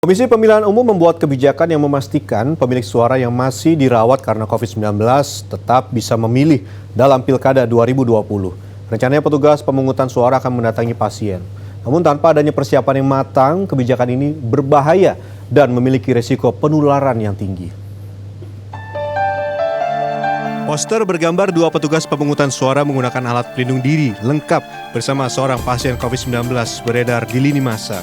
Komisi Pemilihan Umum membuat kebijakan yang memastikan pemilik suara yang masih dirawat karena COVID-19 tetap bisa memilih dalam Pilkada 2020. Rencananya petugas pemungutan suara akan mendatangi pasien. Namun tanpa adanya persiapan yang matang, kebijakan ini berbahaya dan memiliki resiko penularan yang tinggi. Poster bergambar dua petugas pemungutan suara menggunakan alat pelindung diri lengkap bersama seorang pasien COVID-19 beredar di lini masa.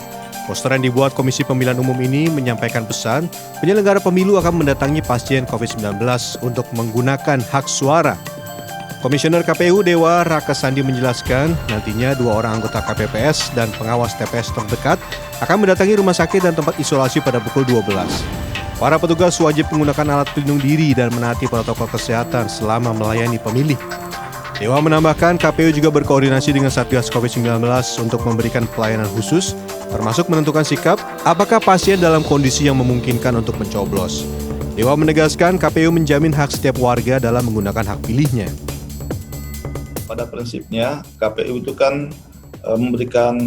Poster yang dibuat Komisi Pemilihan Umum ini menyampaikan pesan penyelenggara pemilu akan mendatangi pasien COVID-19 untuk menggunakan hak suara. Komisioner KPU Dewa Rakasandi menjelaskan nantinya dua orang anggota KPPS dan pengawas TPS terdekat akan mendatangi rumah sakit dan tempat isolasi pada pukul 12. Para petugas wajib menggunakan alat pelindung diri dan menaati protokol kesehatan selama melayani pemilih. Dewa menambahkan KPU juga berkoordinasi dengan Satgas COVID-19 untuk memberikan pelayanan khusus, termasuk menentukan sikap apakah pasien dalam kondisi yang memungkinkan untuk mencoblos. Dewa menegaskan KPU menjamin hak setiap warga dalam menggunakan hak pilihnya. Pada prinsipnya KPU itu kan memberikan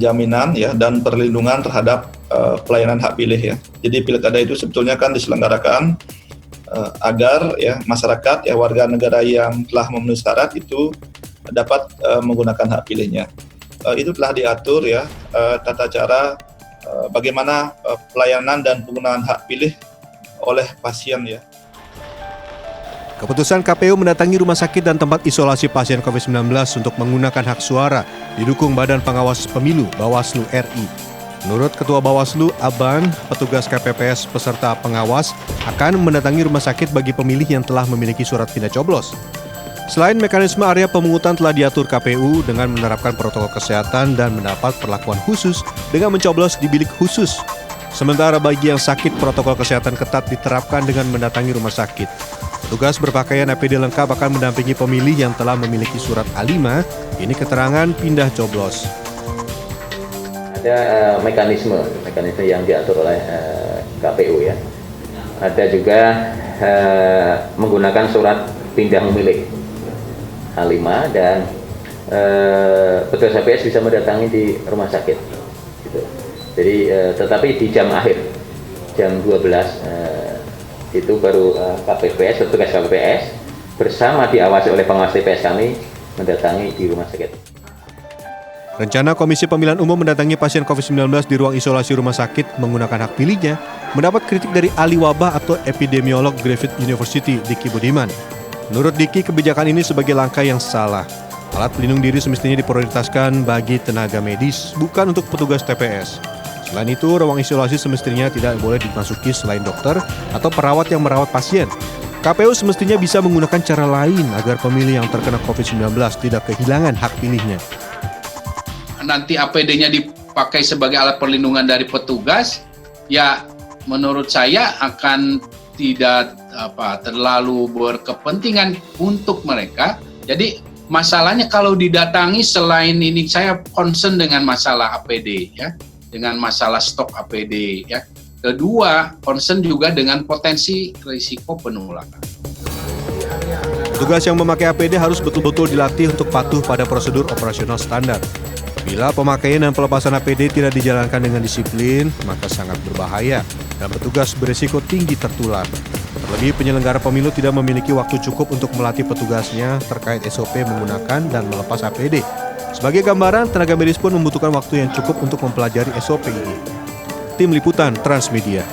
jaminan ya dan perlindungan terhadap pelayanan hak pilih ya. Jadi pilkada itu sebetulnya kan diselenggarakan agar ya masyarakat ya warga negara yang telah memenuhi syarat itu dapat menggunakan hak pilihnya. Itu telah diatur ya tata cara bagaimana pelayanan dan penggunaan hak pilih oleh pasien ya. Keputusan KPU mendatangi rumah sakit dan tempat isolasi pasien COVID-19 untuk menggunakan hak suara didukung Badan Pengawas Pemilu Bawaslu RI. Menurut Ketua Bawaslu, Aban, petugas KPPS peserta pengawas akan mendatangi rumah sakit bagi pemilih yang telah memiliki surat pindah coblos. Selain mekanisme area pemungutan telah diatur KPU dengan menerapkan protokol kesehatan dan mendapat perlakuan khusus dengan mencoblos di bilik khusus. Sementara bagi yang sakit, protokol kesehatan ketat diterapkan dengan mendatangi rumah sakit. Petugas berpakaian APD lengkap akan mendampingi pemilih yang telah memiliki surat A5, ini keterangan pindah coblos. Ada mekanisme yang diatur oleh KPU ya. Ada juga menggunakan surat pindah memilih A5 dan petugas HPS bisa mendatangi di rumah sakit. Gitu. Jadi tetapi di jam akhir jam 12 itu baru petugas KPPS bersama diawasi oleh pengawas TPS kami mendatangi di rumah sakit. Rencana Komisi Pemilihan Umum mendatangi pasien COVID-19 di ruang isolasi rumah sakit menggunakan hak pilihnya mendapat kritik dari ahli wabah atau epidemiolog Griffith University, Diki Budiman. Menurut Diki, kebijakan ini sebagai langkah yang salah. Alat pelindung diri semestinya diprioritaskan bagi tenaga medis, bukan untuk petugas TPS. Selain itu, ruang isolasi semestinya tidak boleh dimasuki selain dokter atau perawat yang merawat pasien. KPU semestinya bisa menggunakan cara lain agar pemilih yang terkena COVID-19 tidak kehilangan hak pilihnya. Nanti APD-nya dipakai sebagai alat perlindungan dari petugas, ya menurut saya akan tidak terlalu berkepentingan untuk mereka. Jadi masalahnya kalau didatangi selain ini saya concern dengan masalah APD ya, dengan masalah stok APD ya. Kedua, concern juga dengan potensi risiko penularan. Petugas yang memakai APD harus betul-betul dilatih untuk patuh pada prosedur operasional standar. Bila pemakaian dan pelepasan APD tidak dijalankan dengan disiplin, maka sangat berbahaya dan petugas berisiko tinggi tertular. Terlebih, penyelenggara pemilu tidak memiliki waktu cukup untuk melatih petugasnya terkait SOP menggunakan dan melepas APD. Sebagai gambaran, tenaga medis pun membutuhkan waktu yang cukup untuk mempelajari SOP ini. Tim Liputan Transmedia.